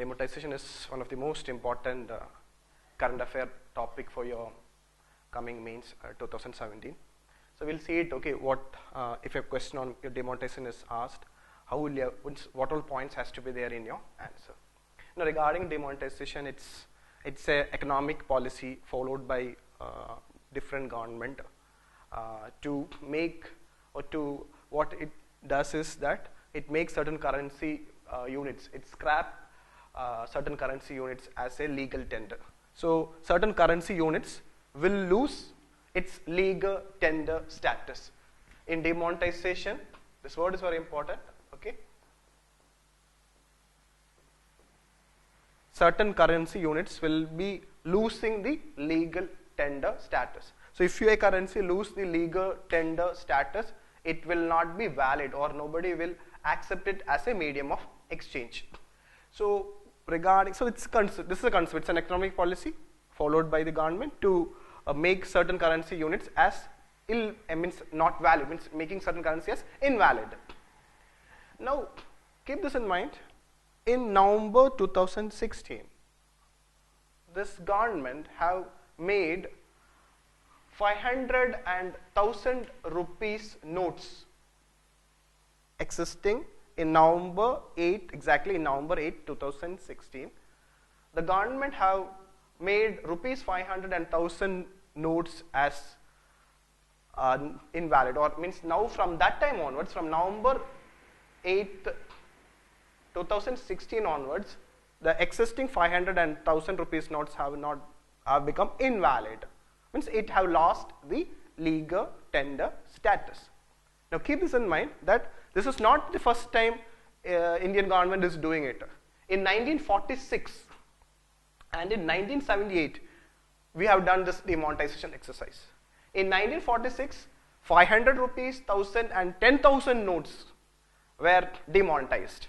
Demonetization is one of the most important current affair topic for your coming mains 2017. So we'll see it. Okay, what if a question on your demonetization is asked, how will you, what all points has to be there in your answer. Now regarding demonetization, it's a economic policy followed by different government to make, or to what it does is that it makes certain currency units, it scrap certain currency units as a legal tender. So certain currency units will lose its legal tender status. In demonetization, this word is very important, okay? Certain currency units will be losing the legal tender status. So if your currency lose the legal tender status, it will not be valid, or nobody will accept it as a medium of exchange. So regarding, so this is a concept, it's an economic policy followed by the government to make certain currency units as means not valid, means making certain currency as invalid. Now keep this in mind. In November 2016, this government have made 500 and 1000 rupees notes existing in November 8, exactly in November 8, 2016. The government have made rupees 500 and 1000 notes as invalid, or means now from that time onwards, from November 8, 2016 onwards, the existing 500 and 1000 rupees notes have become invalid. Means it have lost the legal tender status. Now keep this in mind that this is not the first time Indian government is doing it. In 1946 and in 1978, we have done this demonetization exercise. In 1946, 500 rupees, 1000 and 10,000 notes were demonetized.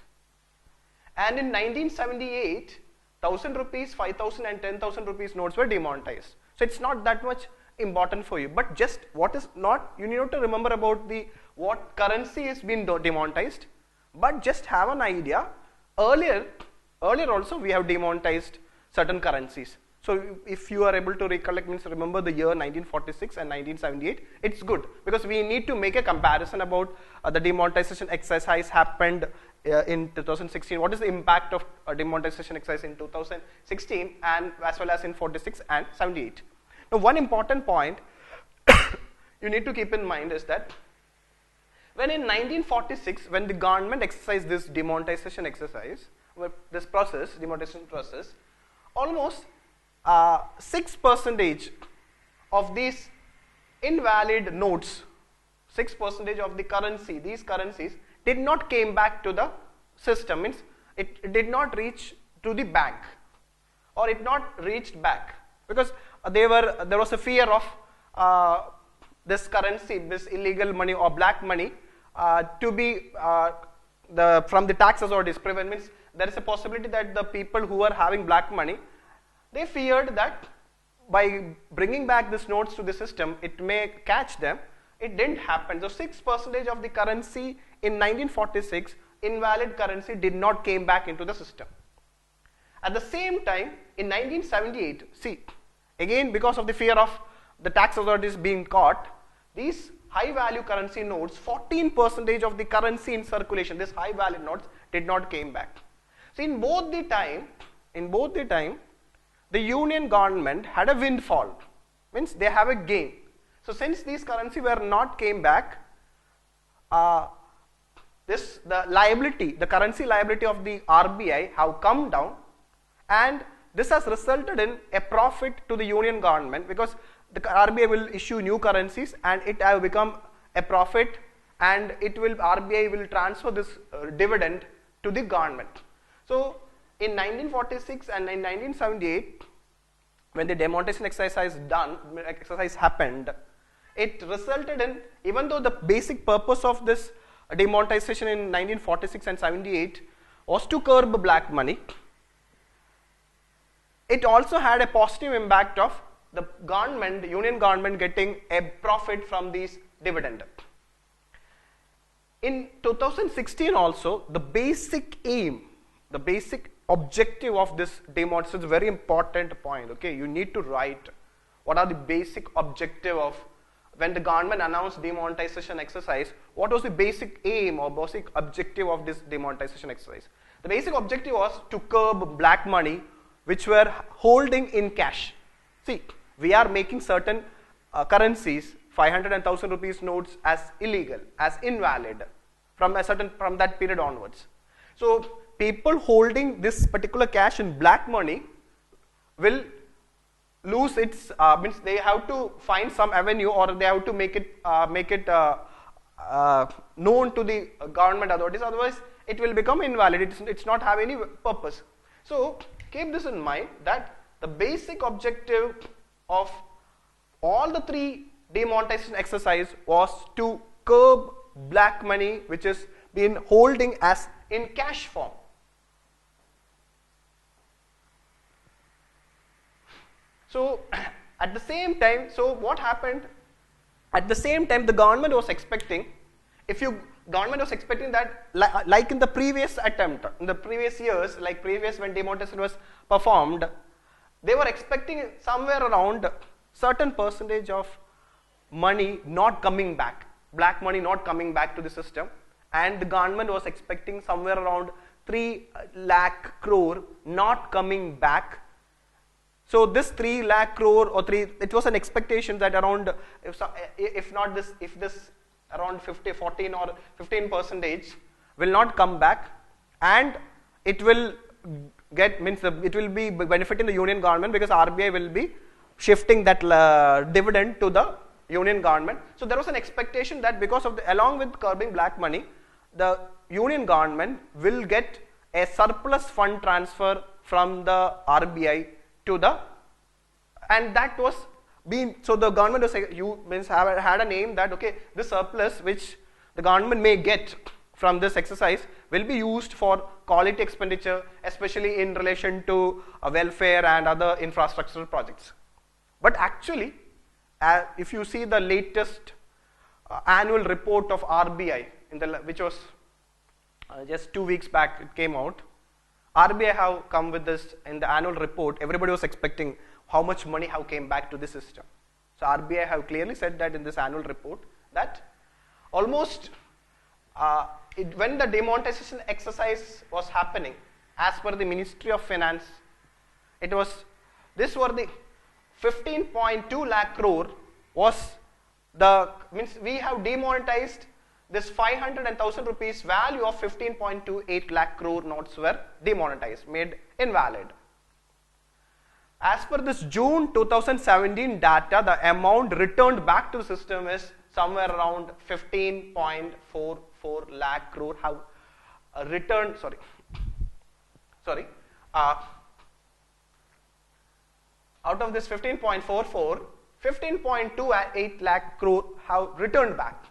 And in 1978, 1000 rupees, 5000 and 10,000 rupees notes were demonetized. So it's not that much important for you, but just what is not, you need to remember about the what currency is being demonetized, but just have an idea. Earlier also we have demonetized certain currencies. So if you are able to recollect, means remember the year 1946 and 1978, it's good because we need to make a comparison about the demonetization exercise happened in 2016. What is the impact of demonetization exercise in 2016 and as well as in 46 and 78? Now one important point you need to keep in mind is that when in 1946, when the government exercised this demonetization exercise, this process, demonetization process, almost 6% of these invalid notes, 6% of the currency, these currencies did not came back to the system, means it did not reach to the bank, or it not reached back, because there was a fear of this currency, this illegal money or black money to be from the tax authorities prevent, means there is a possibility that the people who are having black money, they feared that by bringing back these notes to the system, it may catch them. It didn't happen. So 6% of the currency in 1946, invalid currency did not came back into the system. At the same time, in 1978, see, again because of the fear of the tax authorities being caught, these high value currency notes, 14% of the currency in circulation, these high value notes did not came back. So in both the time, the union government had a windfall, means they have a gain. So since these currency were not came back, the currency liability of the RBI have come down, and this has resulted in a profit to the union government, because the RBI will issue new currencies and it have become a profit, and RBI will transfer this dividend to the government. So in 1946 and in 1978, when the demonetization exercise happened, it resulted in, even though the basic purpose of this demonetization in 1946 and 78 was to curb black money, it also had a positive impact of the government, union government, getting a profit from these dividend. In 2016 also, the basic aim, the basic objective of this demonetization is a very important point. Okay, you need to write what are the basic objective of when the government announced demonetization exercise. What was the basic aim or basic objective of this demonetization exercise? The basic objective was to curb black money which were holding in cash. See, we are making certain currencies, 500 and 1000 rupees notes, as illegal, as invalid from that period onwards. So people holding this particular cash in black money will lose its means they have to find some avenue, or they have to make it known to the government authorities, otherwise it will become invalid. It's not have any purpose. So keep this in mind, that the basic objective of all the three demonetization exercise was to curb black money which is been holding as in cash form. So at the same time, so what happened? At the same time, the government was expecting, government was expecting that like in the previous attempt, in the previous years, like previous when demonetization was performed, they were expecting somewhere around certain percentage of money not coming back, black money not coming back to the system, and the government was expecting somewhere around 3 lakh crore not coming back. So this 3 lakh crore or it was an expectation that around, if this around 14 or 15% will not come back, and it will it will be benefiting the union government, because RBI will be shifting that dividend to the union government. So there was an expectation that because of along with curbing black money, the union government will get a surplus fund transfer from the RBI to the, and that was being, so the government was had an aim that okay, this surplus which the government may get from this exercise will be used for quality expenditure, especially in relation to welfare and other infrastructural projects. But actually, if you see the latest annual report of RBI, which was just 2 weeks back, it came out. RBI have come with this in the annual report. Everybody was expecting how much money have came back to the system. So RBI have clearly said that in this annual report that almost when the demonetization exercise was happening, as per the Ministry of Finance, this were the 15.2 lakh crore was we have demonetized this 500 and 1000 rupees value of 15.28 lakh crore notes were demonetized, made invalid. As per this June 2017 data, the amount returned back to the system is somewhere around 15.44 lakh crore have returned, out of this 15.44, 15.28 lakh crore have returned back.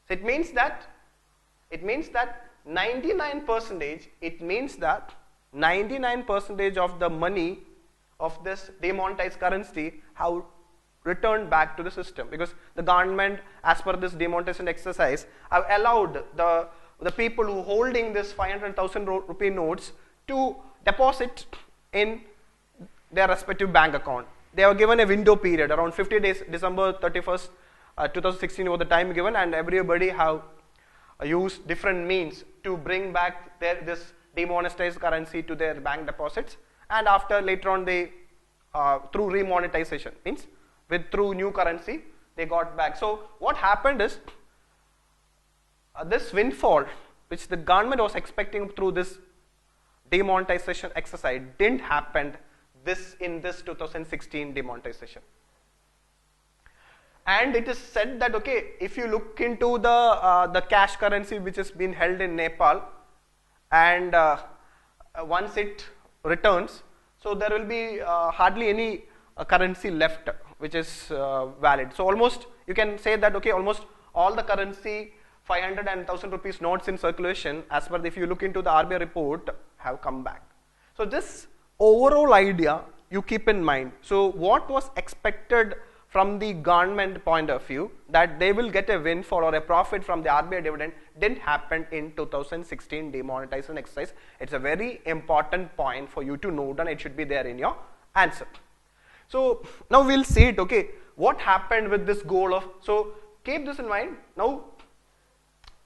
So it means that 99% of the money of this demonetized currency have returned back to the system, because the government, as per this demonetization exercise, have allowed the people who holding this 500,000 rupee notes to deposit in their respective bank account. They were given a window period around 50 days, December 31st, 2016 was the time given, and everybody have used different means to bring back this demonetized currency to their bank deposits, and after later on they through remonetization, means through new currency they got back. So what happened is this windfall which the government was expecting through this demonetization exercise didn't happen in this 2016 demonetization. And it is said that okay, if you look into the cash currency which has been held in Nepal, and once it returns, so there will be hardly any currency left which is valid. So almost you can say that okay, almost all the currency 500 and 1000 rupees notes in circulation, as per if you look into the RBI report, have come back. So this overall idea you keep in mind. So what was expected from the government point of view, that they will get a windfall or a profit from the RBI dividend didn't happen in 2016 demonetization exercise. It's a very important point for you to note, and it should be there in your answer. So now we'll see it, okay, what happened with this goal of, so keep this in mind. Now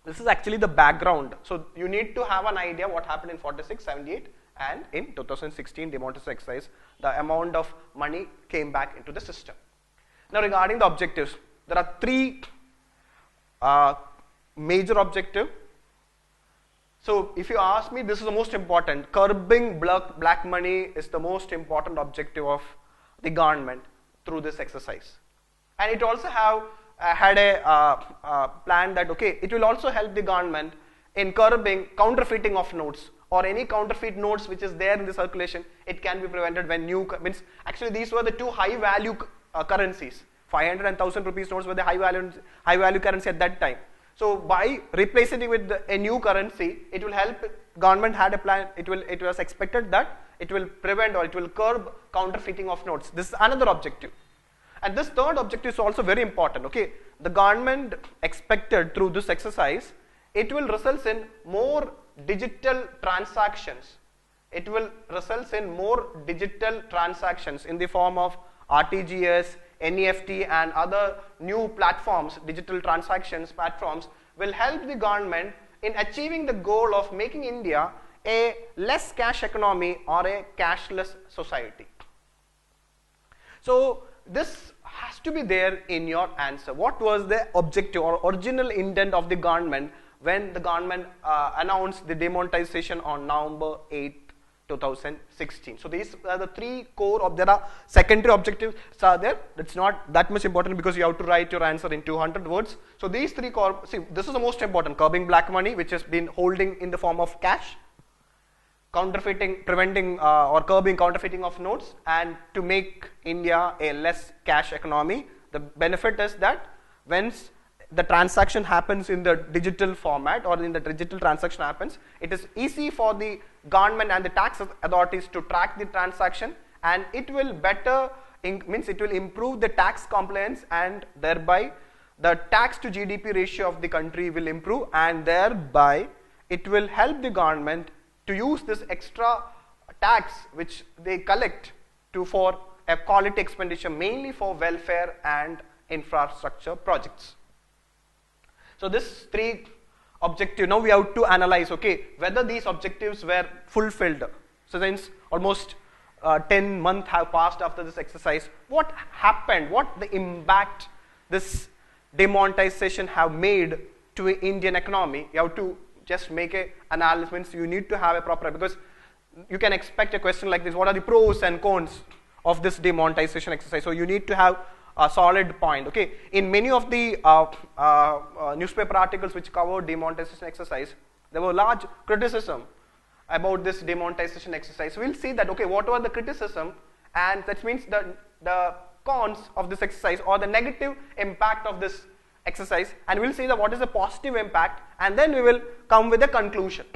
this is actually the background, so you need to have an idea what happened in 46, 78 and in 2016 demonetization exercise. The amount of money came back into the system. Now regarding the objectives, there are three major objectives. So if you ask me, this is the most important. Curbing black money is the most important objective of the government through this exercise. And it also had a plan that, okay, it will also help the government in curbing counterfeiting of notes, or any counterfeit notes which is there in the circulation. It can be prevented when means actually these were the two high value currencies. 500 and 1000 rupees notes were the high value currency at that time. So by replacing it with a new currency, it will help. Government had a plan. It was expected that it will prevent or it will curb counterfeiting of notes. This is another objective. And this third objective is also very important. Okay, the government expected through this exercise, it will result in more digital transactions. It will result in more digital transactions in the form of RTGS, NEFT and other new platforms. Digital transactions platforms will help the government in achieving the goal of making India a less cash economy or a cashless society. So this has to be there in your answer. What was the objective or original intent of the government when the government announced the demonetization on November 8, 2016. So these are the three core there are secondary objectives are there. It's not that much important because you have to write your answer in 200 words. So these three core, see, this is the most important: curbing black money, which has been holding in the form of cash, counterfeiting, preventing or curbing counterfeiting of notes, and to make India a less cash economy. The benefit is that once the transaction happens in the digital format or in the digital transaction happens, it is easy for the government and the tax authorities to track the transaction, and it will it will improve the tax compliance, and thereby the tax to GDP ratio of the country will improve, and thereby it will help the government to use this extra tax which they collect for a quality expenditure, mainly for welfare and infrastructure projects. So this three objective, now we have to analyze, okay, whether these objectives were fulfilled. So since almost 10 months have passed after this exercise, what happened, what the impact this demonetization have made to Indian economy? You have to just make a analysis. You need to have a proper, because you can expect a question like this: what are the pros and cons of this demonetization exercise? So you need to have a solid point. Okay, in many of the newspaper articles which covered demonetization exercise, there were large criticism about this demonetization exercise. We'll see that, okay, what were the criticism, and that means the cons of this exercise or the negative impact of this exercise, and we'll see that what is the positive impact, and then we will come with a conclusion.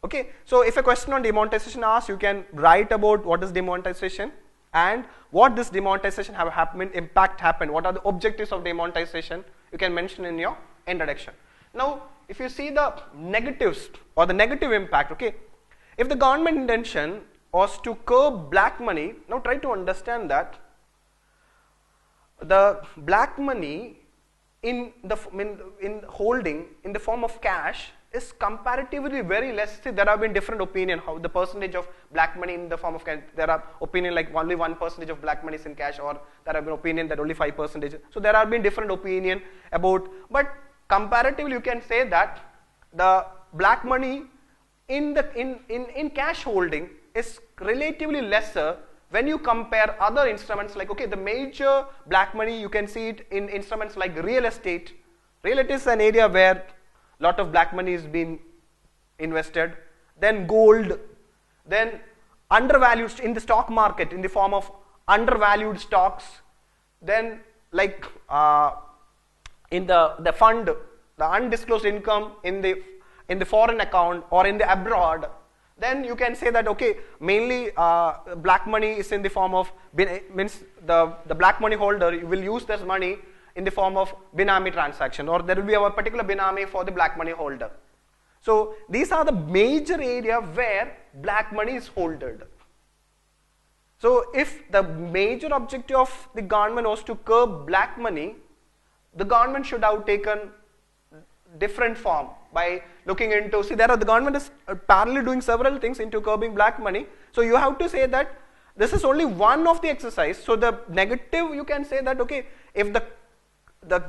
Okay, so if a question on demonetization asks, you can write about what is demonetization and what this demonetization impact happened, what are the objectives of demonetization, you can mention in your introduction. Now, if you see the negatives or the negative impact, okay, if the government intention was to curb black money, now try to understand that the black money in holding in the form of cash is comparatively very less. See, there have been different opinion how the percentage of black money in the form of cash. There are opinion like only 1% of black money is in cash, or there have been opinion that only 5%. So there have been different opinion about, but comparatively you can say that the black money in cash holding is relatively lesser when you compare other instruments like, okay, the major black money you can see it in instruments like real estate. Real estate is an area where lot of black money is being invested, then gold, then undervalued in the stock market in the form of undervalued stocks, then like in the fund, the undisclosed income in the foreign account or in the abroad, then you can say that okay, mainly black money is in the form of, means the black money holder will use this money in the form of binami transaction, or there will be a particular binami for the black money holder. So these are the major area where black money is holded. So if the major objective of the government was to curb black money, the government should have taken different form by looking into, see, the government is parallelly doing several things into curbing black money. So you have to say that this is only one of the exercise. So the negative, you can say that okay, if the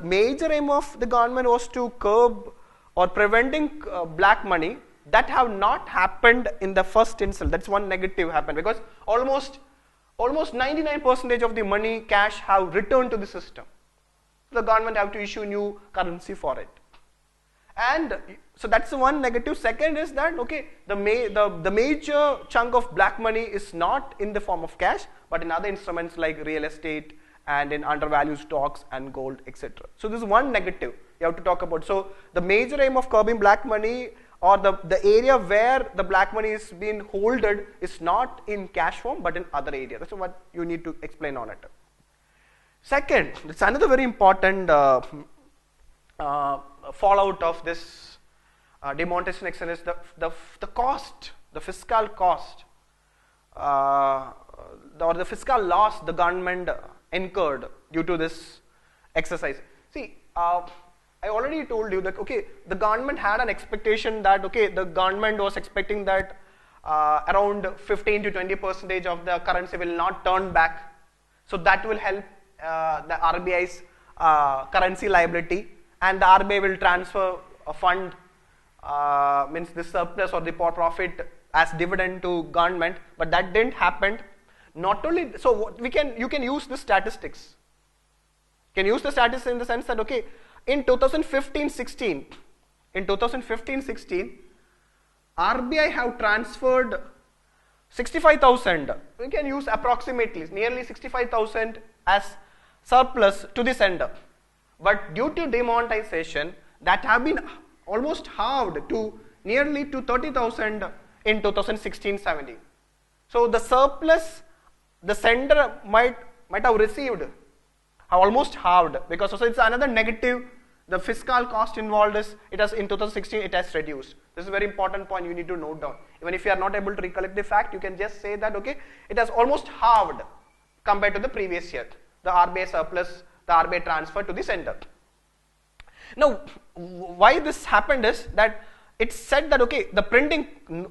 major aim of the government was to curb or preventing black money, that have not happened in the first instance. That's one negative happened, because almost 99% of the money cash have returned to the system. The government have to issue new currency for it. And so that's the one negative. Second is that okay, the major chunk of black money is not in the form of cash, but in other instruments like real estate and in undervalued stocks and gold, etc. So this is one negative you have to talk about. So the major aim of curbing black money, or the area where the black money is being holded, is not in cash form but in other areas. That's what you need to explain on it. Second, it's another very important fallout of this demonetization exercise is the cost, the fiscal cost, or the fiscal loss the government incurred due to this exercise. See, I already told you that okay, the government had an expectation that okay, the government was expecting that around 15 to 20% of the currency will not turn back. So that will help the RBI's currency liability, and the RBI will transfer a fund, means the surplus or the profit as dividend to government, but that didn't happen. Not only so, you can use the statistics. You can use the statistics in the sense that okay, in 2015-16, RBI have transferred 65,000. We can use approximately nearly 65,000 as surplus to the sender. But due to demonetization, that have been almost halved to nearly to 30,000 in 2016-17. So the surplus the sender might have received have almost halved, because also it's another negative. The fiscal cost involved is in 2016 it has reduced. This is a very important point you need to note down. Even if you are not able to recollect the fact, you can just say that okay, it has almost halved compared to the previous year. The RBI surplus, the RBI transfer to the sender. Now, why this happened is that it's said that okay, the printing,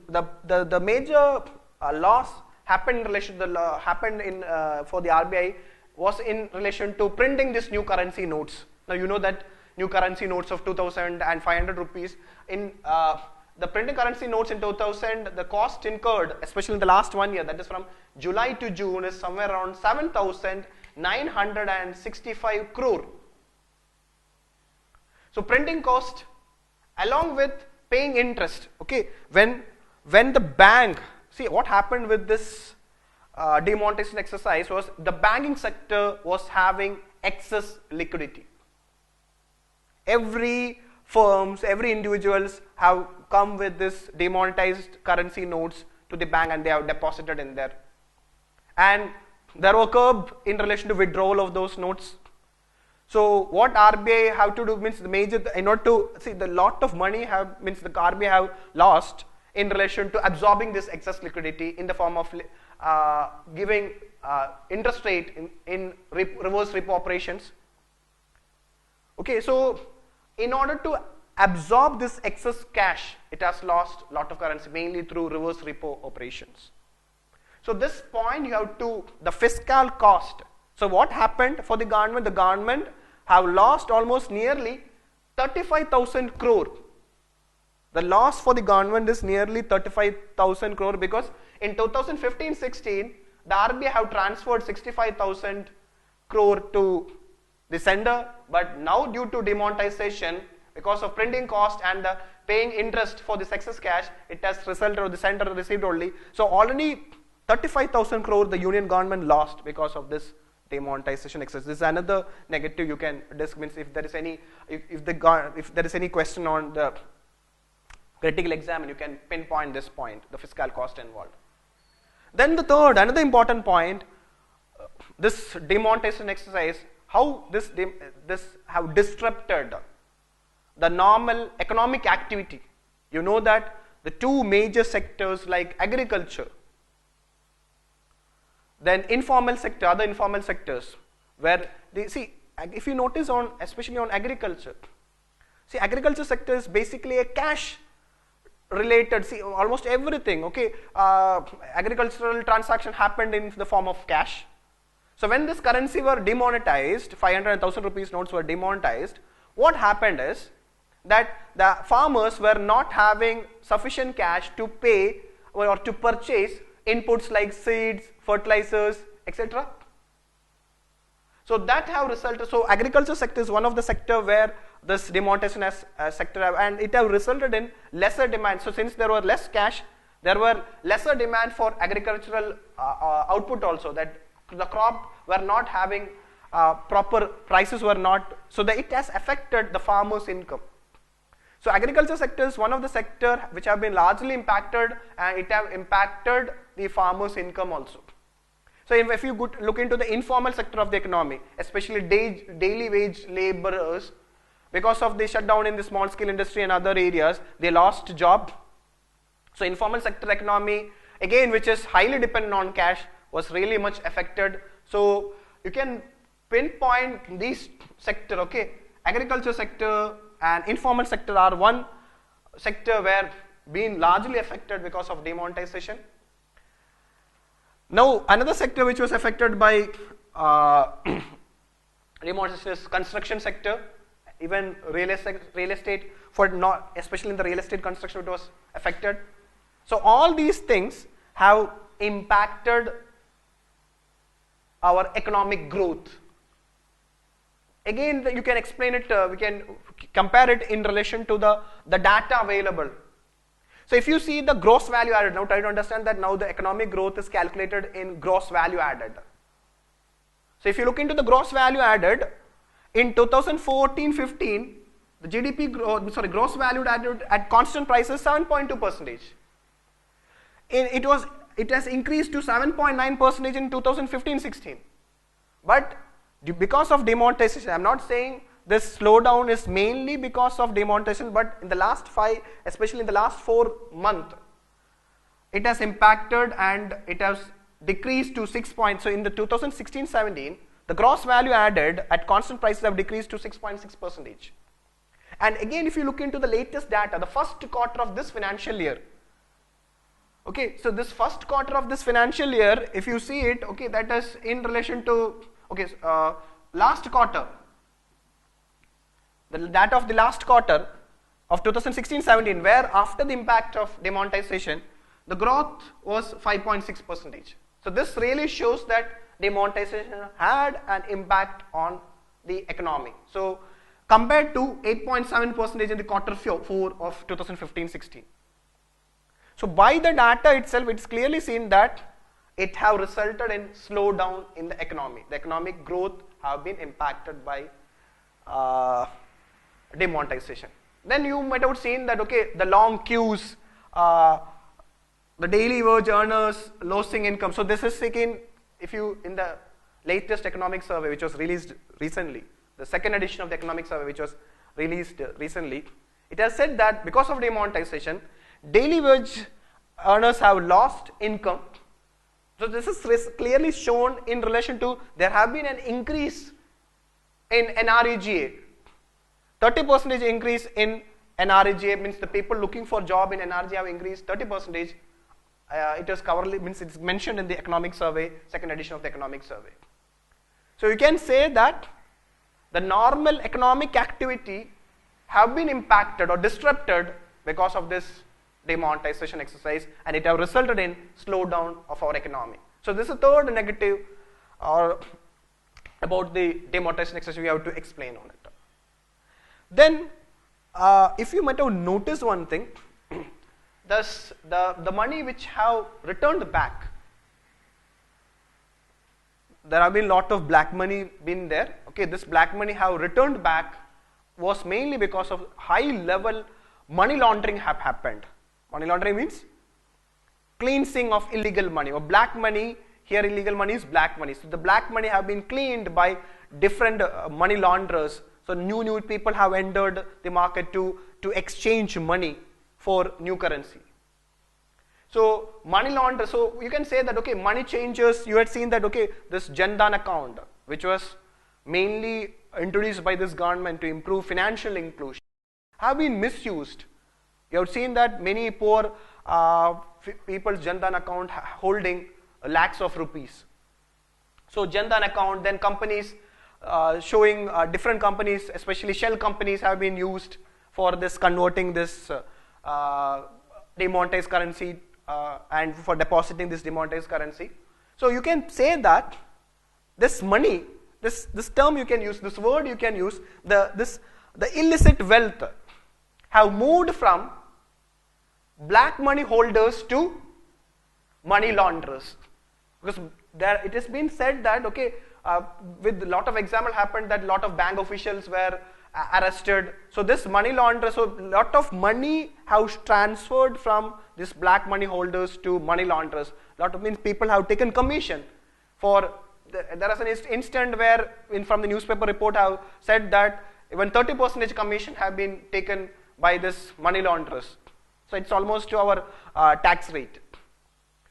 the major loss happened in relation to for the RBI was in relation to printing these new currency notes. Now you know that new currency notes of 2,000 and 500 rupees in the printing currency notes in 2000, the cost incurred, especially in the last 1 year, that is from July to June, is somewhere around 7,965 crore. So printing cost along with paying interest. Okay, when the bank, see what happened with this demonetization exercise was the banking sector was having excess liquidity. Every firms, every individuals have come with this demonetized currency notes to the bank and they have deposited in there. And there were curb in relation to withdrawal of those notes. So what RBI have to do means the major, in order to see the lot of money means the RBI have lost in relation to absorbing this excess liquidity in the form of giving interest rate in reverse repo operations. Okay, so in order to absorb this excess cash, it has lost a lot of currency mainly through reverse repo operations. So this point you have to, the fiscal cost. So what happened for the government? The government have lost almost nearly 35,000 crore. The loss for the government is nearly 35,000 crore because in 2015-16, the RBI have transferred 65,000 crore to the sender, but now due to demonetization, because of printing cost and the paying interest for this excess cash, it has resulted or the sender received only. So already 35,000 crore the union government lost because of this demonetization exercise. This is another negative you can discuss. Means if there is any, if there is any question on the critical exam and you can pinpoint this point, the fiscal cost involved. Then the third, another important point, this demonetization exercise, how this have disrupted the normal economic activity. You know that the two major sectors like agriculture, then informal sector, other informal sectors, where they see, if you notice on, especially on agriculture, see, agriculture sector is basically a cash related, see, almost everything, okay, agricultural transaction happened in the form of cash. So when this currency were demonetized, 500 and 1000 rupees notes were demonetized, what happened is that the farmers were not having sufficient cash to pay or to purchase inputs like seeds, fertilizers, etc. So that have resulted, so agriculture sector is one of the sector where this demonetization as sector and it have resulted in lesser demand. So since there were less cash, there were lesser demand for agricultural output also, that the crop were not having proper prices were not, so that it has affected the farmers' income. So agriculture sector is one of the sector which have been largely impacted and it have impacted the farmers' income also. So if you look into the informal sector of the economy, especially daily wage laborers, because of the shutdown in the small scale industry and other areas, they lost job. So informal sector economy, again, which is highly dependent on cash, was really much affected. So you can pinpoint these sector, okay, agriculture sector and informal sector are one sector where being largely affected because of demonetization. Now another sector which was affected by demonetization is construction sector, even real estate for not, especially in the real estate construction it was affected. So all these things have impacted our economic growth. Again, you can explain it, we can compare it in relation to the data available. So if you see the gross value added, now try to understand that now the economic growth is calculated in gross value added. So if you look into the gross value added, in 2014-15, the GDP growth, gross value added at constant prices 7.2%. It has increased to 7.9% in 2015-16. But because of demonetization, I am not saying this slowdown is mainly because of demonetization, but in the last 5, especially in the last 4 months, it has impacted and it has decreased to 6 points. So in the 2016-17, the gross value added at constant prices have decreased to 6.6%. And again, if you look into the latest data, the first quarter of this financial year, okay, so this first quarter of this financial year, if you see it, okay, that is in relation to, okay, last quarter, the data of the last quarter of 2016-17, where after the impact of demonetization, the growth was 5.6%. So this really shows that demonetization had an impact on the economy. So compared to 8.7% in the quarter 4 of 2015-16. So by the data itself, it's clearly seen that it have resulted in slowdown in the economy. The economic growth have been impacted by demonetization. Then you might have seen that, okay, the long queues, the daily wage earners losing income. So this is again, if you, in the latest economic survey which was released recently, the second edition of the economic survey which was released recently, it has said that because of demonetization, daily wage earners have lost income. So this is clearly shown in relation to, there have been an increase in NREGA. 30% increase in NREGA means the people looking for job in NREGA have increased 30%. It is means it's mentioned in the economic survey, second edition of the economic survey. So you can say that the normal economic activity have been impacted or disrupted because of this demonetization exercise, and it have resulted in slowdown of our economy. So this is the third negative or about the demonetization exercise we have to explain on it. Then if you might have noticed one thing, thus the money which have returned back, there have been lot of black money been there. Okay, this black money have returned back was mainly because of high level money laundering have happened. Money laundering means cleansing of illegal money or black money. Here illegal money is black money. So the black money have been cleaned by different money launderers. So new people have entered the market to exchange money for new currency. So money launder, so you can say that okay, money changers, you had seen that okay, this Jan Dhan account, which was mainly introduced by this government to improve financial inclusion, have been misused. You have seen that many poor people's Jan Dhan account holding lakhs of rupees. So Jan Dhan account, then companies showing different companies, especially shell companies, have been used for this converting this demonetized currency and for depositing this demonetized currency. So you can say that this money, this term you can use, this word you can use, the illicit wealth have moved from black money holders to money launderers. Because there it has been said that okay, with a lot of example happened that lot of bank officials were arrested. So this money launderer, so lot of money have transferred from this black money holders to money launderers. Lot of means people have taken commission for. There is an instant where from the newspaper report have said that even 30% commission have been taken by this money launderers. So it's almost to our tax rate.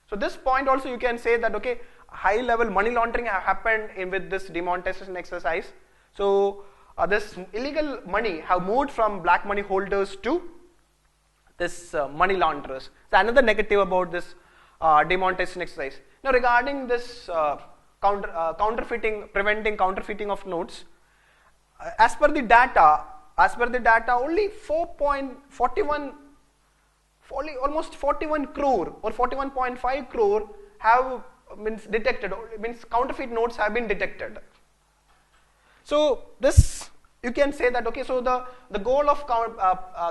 So this point also you can say that okay, high level money laundering have happened with this demonetization exercise. So this illegal money have moved from black money holders to this money launderers. So another negative about this demonetization exercise. Now regarding this counterfeitting, preventing counterfeiting of notes, as per the data, only 4.41, almost 41 crore or 41.5 crore have detected, means counterfeit notes have been detected. So this you can say that okay, so the goal of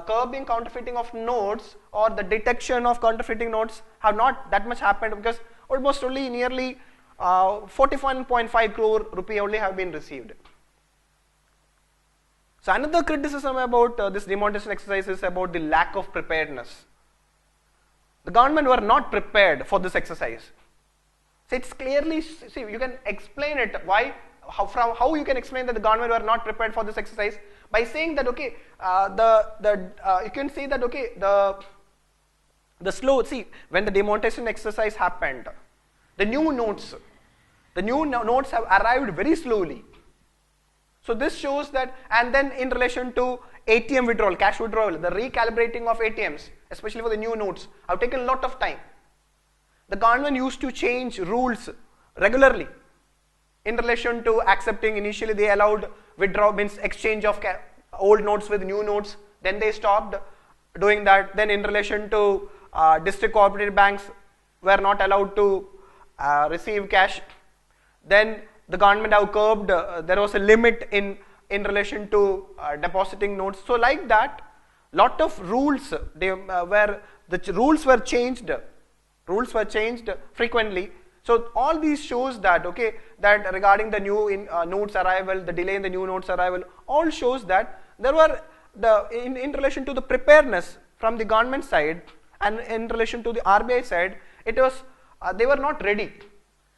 curbing counterfeiting of notes or the detection of counterfeiting notes have not that much happened, because almost only nearly 41.5 crore rupee only have been received. So another criticism about this demonetization exercise is about the lack of preparedness. The government were not prepared for this exercise. So it's clearly, see, you can explain it why. How you can explain that the government were not prepared for this exercise? By saying that okay, you can see that okay, the slow, see, when the demonetization exercise happened, the new notes have arrived very slowly. So this shows that, and then in relation to ATM withdrawal, cash withdrawal, the recalibrating of ATMs, especially for the new notes, have taken a lot of time. The government used to change rules regularly. In relation to accepting, initially they allowed withdrawal, means exchange of old notes with new notes, then they stopped doing that. Then in relation to district cooperative banks were not allowed to receive cash. Then the government have curbed, there was a limit in relation to depositing notes. So like that, lot of rules, rules were changed frequently. So all these shows that okay, that regarding the new notes arrival, the delay in the new notes arrival, all shows that there were in relation to the preparedness from the government side and in relation to the RBI side, it was they were not ready.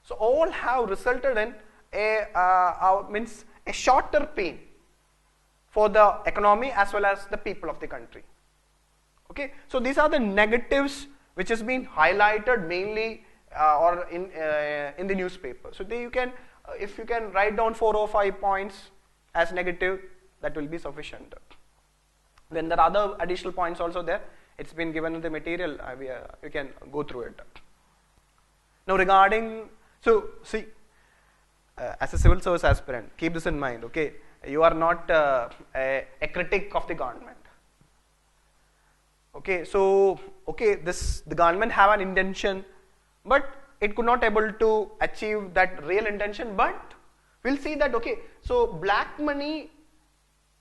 So all have resulted in a shorter pain for the economy as well as the people of the country. Okay, so these are the negatives which has been highlighted mainly or in the newspaper. So you can, if you can write down 4 or 5 points as negative, that will be sufficient. Then there are other additional points also there. It's been given in the material. You can go through it. Now regarding, so see, as a civil service aspirant, keep this in mind. Okay, you are not a critic of the government. Okay, so okay, the government have an intention, but it could not able to achieve that real intention. But we'll see that okay, so black money,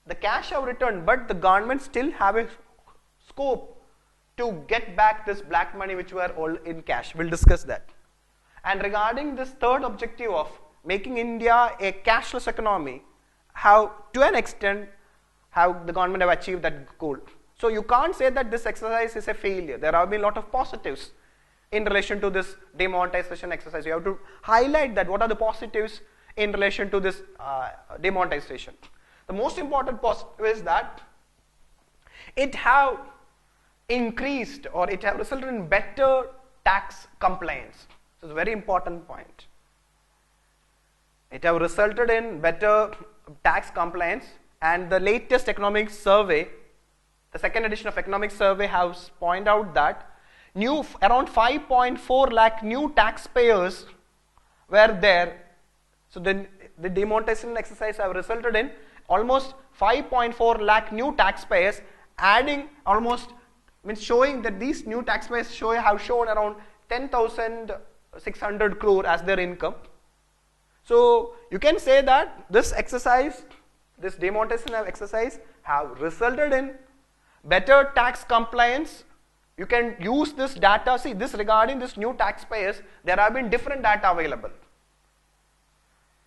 the cash have returned, but the government still have a scope to get back this black money which were all in cash. We'll discuss that. And regarding this third objective of making India a cashless economy, how to an extent have the government have achieved that goal. So you can't say that this exercise is a failure. There have been a lot of positives in relation to this demonetization exercise. You have to highlight that what are the positives in relation to this demonetization. The most important positive is that it have increased, or it have resulted in better tax compliance. So it's a very important point. It have resulted in better tax compliance, and the latest economic survey, the second edition of economic survey, has pointed out that around 5.4 lakh new taxpayers were there. So the demonetization exercise have resulted in almost 5.4 lakh new taxpayers, adding almost, means showing that these new taxpayers have shown around 10,600 crore as their income. So you can say that this exercise, this demonetization exercise, have resulted in better tax compliance. You can use this data. See, this regarding this new taxpayers, there have been different data available.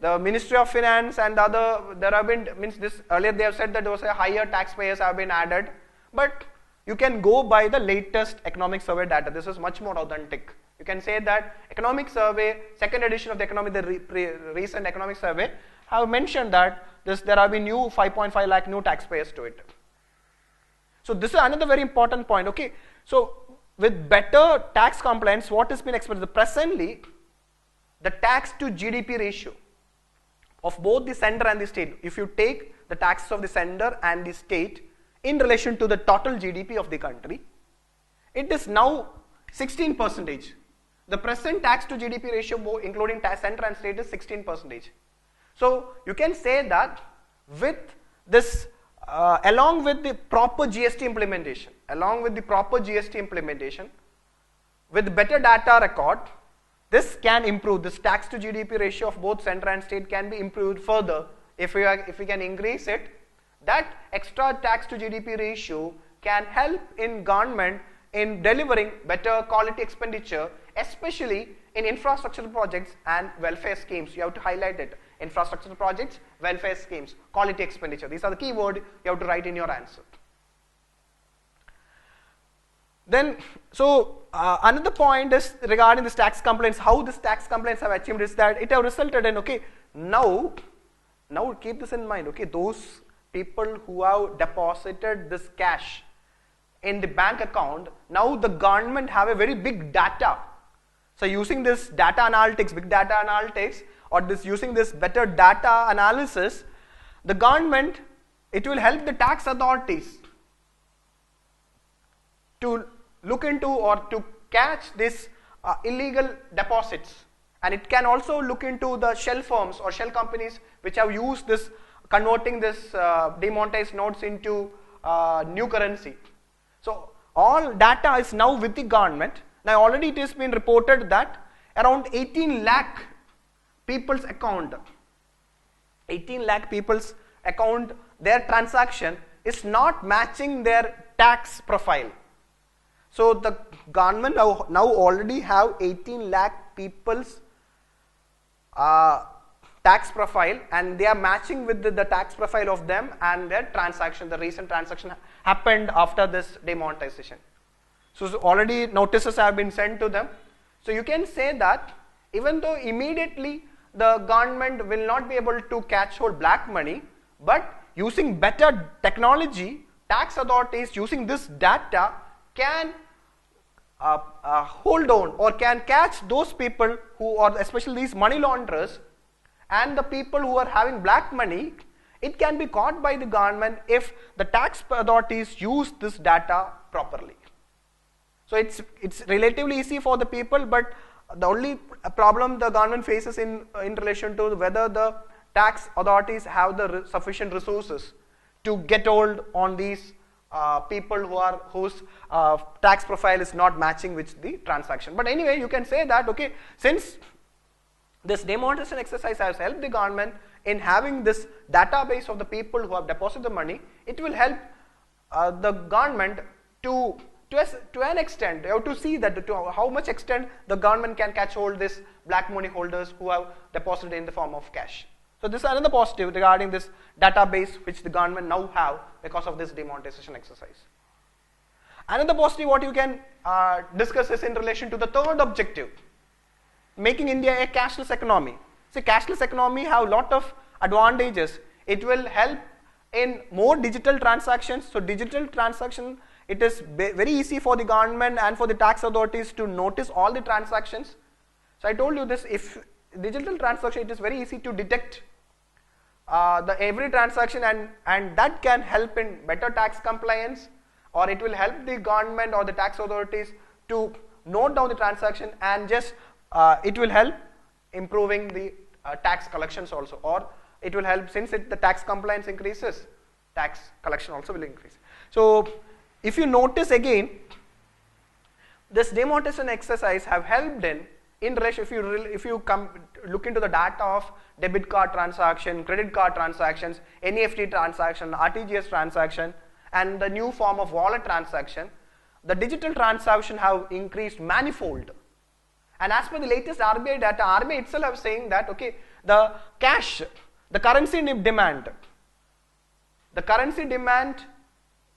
The Ministry of Finance and there have been, means this earlier they have said that there was a higher taxpayers have been added, but you can go by the latest economic survey data. This is much more authentic. You can say that economic survey, second edition of the recent economic survey, have mentioned that there have been new 5.5 lakh new taxpayers to it. So this is another very important point. Okay, so with better tax compliance, what has been expected? Presently, the tax to GDP ratio of both the center and the state, if you take the taxes of the center and the state in relation to the total GDP of the country, it is now 16%. The present tax to GDP ratio, including center and state, is 16%. So you can say that with this, along with the proper GST implementation, with better data record, this can improve. This tax to GDP ratio of both center and state can be improved further if we can increase it. That extra tax to GDP ratio can help in government in delivering better quality expenditure, especially in infrastructural projects and welfare schemes. You have to highlight it. Infrastructural projects, welfare schemes, quality expenditure. These are the key words you have to write in your answer. Then, so another point is regarding this tax compliance. How this tax compliance have achieved is that it have resulted in, okay, now keep this in mind, okay, those people who have deposited this cash in the bank account, now the government have a very big data. So using this data analytics, big data analytics, or using this better data analysis, the government, it will help the tax authorities to look into or to catch these illegal deposits, and it can also look into the shell firms or shell companies which have used this, converting this demonetized notes into new currency. So all data is now with the government. Now already it has been reported that around 18 lakh people's account, their transaction is not matching their tax profile. So the government now already have 18 lakh people's tax profile, and they are matching with the tax profile of them and their transaction. The recent transaction happened after this demonetization. So already notices have been sent to them. So you can say that even though immediately the government will not be able to catch hold black money, but using better technology, tax authorities using this data can hold on or can catch those people who are, especially these money launderers and the people who are having black money. It can be caught by the government if the tax authorities use this data properly. So it's relatively easy for the people, but the only problem the government faces in relation to whether the tax authorities have the sufficient resources to get hold on these people whose tax profile is not matching with the transaction. But anyway, you can say that, okay, since this demonetization exercise has helped the government in having this database of the people who have deposited the money, it will help the government to an extent. You have to see that to how much extent the government can catch hold this black money holders who have deposited in the form of cash. So this is another positive regarding this database which the government now have because of this demonetization exercise. Another positive what you can discuss is in relation to the third objective, making India a cashless economy. See, cashless economy have a lot of advantages. It will help in more digital transactions. So digital transaction, it is very easy for the government and for the tax authorities to notice all the transactions. So I told you this, if digital transaction, it is very easy to detect every transaction, and that can help in better tax compliance, or it will help the government or the tax authorities to note down the transaction, and just it will help improving the tax collections also, or it will help, since the tax compliance increases, tax collection also will increase. So if you notice again, this demonetization exercise have helped in relation, if you look into the data of debit card transaction, credit card transactions, NEFT transaction, RTGS transaction, and the new form of wallet transaction, the digital transaction have increased manifold. And as per the latest RBI data, RBI itself is saying that, okay, the cash, the currency demand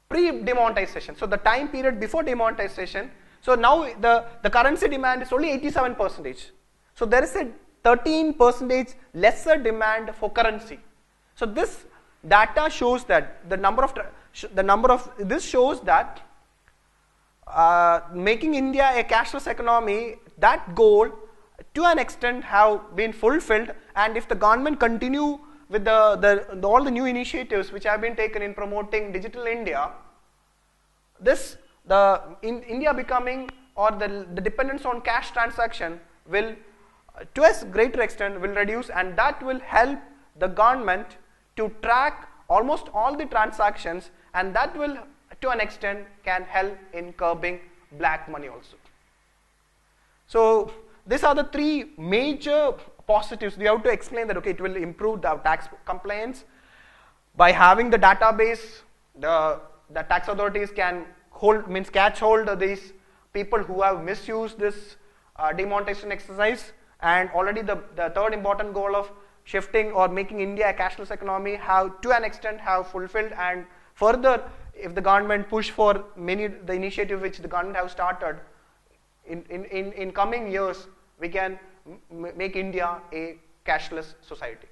pre-demonetization, so the time period before demonetization, so now the currency demand is only 87%. So there is a 13% lesser demand for currency. So this data shows that this shows that making India a cashless economy, that goal to an extent have been fulfilled. And if the government continue with all the new initiatives which have been taken in promoting digital India, India becoming, or the dependence on cash transaction will, to a greater extent, will reduce, and that will help the government to track almost all the transactions, and that will, to an extent, can help in curbing black money also. So these are the three major positives. We have to explain that, okay, it will improve the tax compliance by having the database. The tax authorities can catch hold of these people who have misused this demonetization exercise, and already the third important goal of shifting or making India a cashless economy have, to an extent, have fulfilled. And further, if the government push for the initiative which the government have started in coming years, we can make India a cashless society.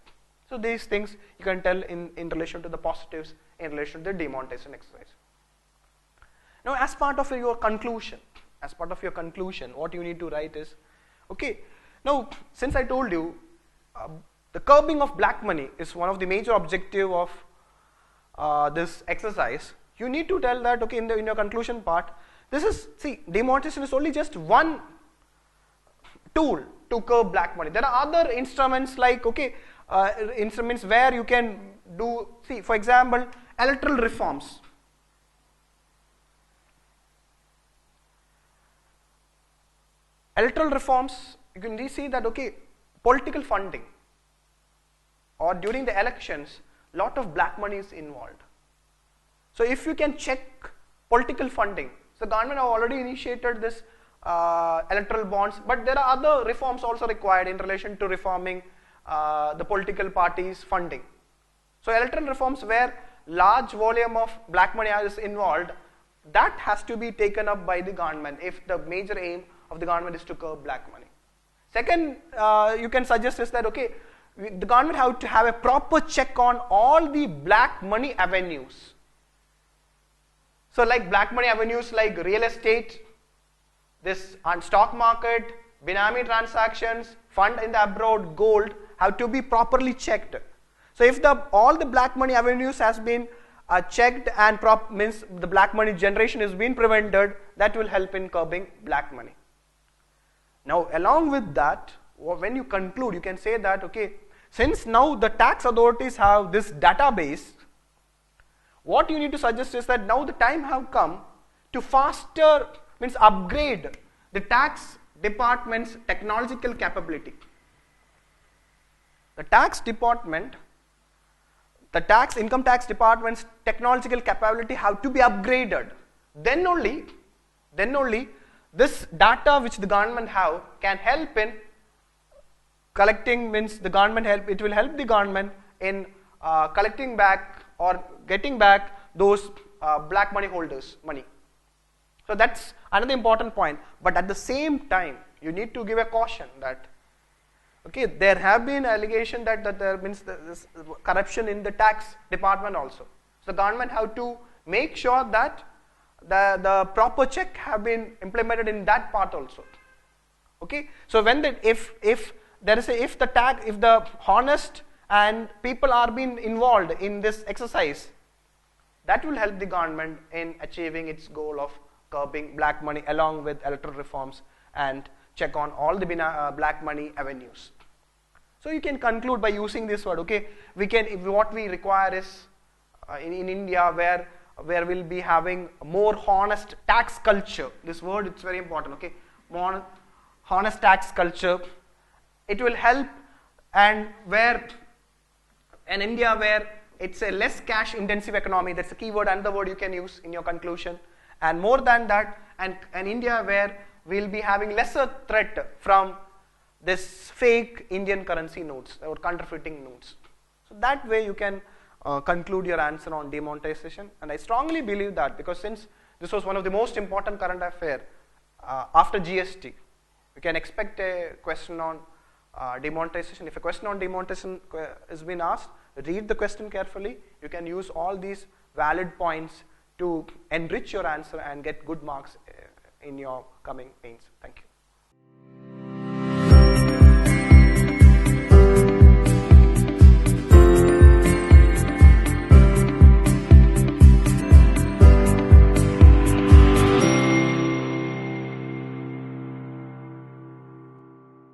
So these things you can tell in relation to the positives in relation to the demonetization exercise. Now, as part of your conclusion, what you need to write is, okay, now since I told you the curbing of black money is one of the major objective of this exercise, you need to tell that, okay, in your conclusion part, demonetization is only just one tool to curb black money. There are other instruments like, okay, instruments where you can do, for example, electoral reforms. Electoral reforms, you can see that, okay, political funding, or during the elections, lot of black money is involved. So if you can check political funding, so government have already initiated this electoral bonds, but there are other reforms also required in relation to reforming the political parties' funding. So electoral reforms where large volume of black money is involved, that has to be taken up by the government if the major aim of the government is to curb black money. Second, you can suggest is that, okay, the government have to have a proper check on all the black money avenues. So like black money avenues like real estate, this on stock market, Benami transactions, fund in the abroad, gold, have to be properly checked. So if all the black money avenues has been checked and means the black money generation is being prevented, that will help in curbing black money. Now along with that, when you conclude, you can say that, okay, since now the tax authorities have this database, what you need to suggest is that now the time have come to faster, means upgrade the tax department's technological capability. The income tax department's technological capability have to be upgraded. Then only this data which the government have can help in collecting, means the government it will help the government in collecting back or getting back those black money holders' money. So that's another important point. But at the same time, you need to give a caution that, okay, there have been allegations that there means this corruption in the tax department also. So the government have to make sure that the proper check have been implemented in that part also. Okay, so when if the honest and people are being involved in this exercise, that will help the government in achieving its goal of curbing black money along with electoral reforms and check on all the black money avenues. So you can conclude by using this word. Okay, what we require is in India where we'll be having more honest tax culture. This word, it's very important. Okay, more honest tax culture. It will help, and where in India where it's a less cash intensive economy, that's a keyword and the word you can use in your conclusion. And more than that, and India where we'll be having lesser threat from this fake Indian currency notes or counterfeiting notes. So that way you can conclude your answer on demonetization. And I strongly believe that, because since this was one of the most important current affair after GST, you can expect a question on demonetization. If a question on demonetization has been asked, read the question carefully. You can use all these valid points to enrich your answer and get good marks in your coming mains. Thank you.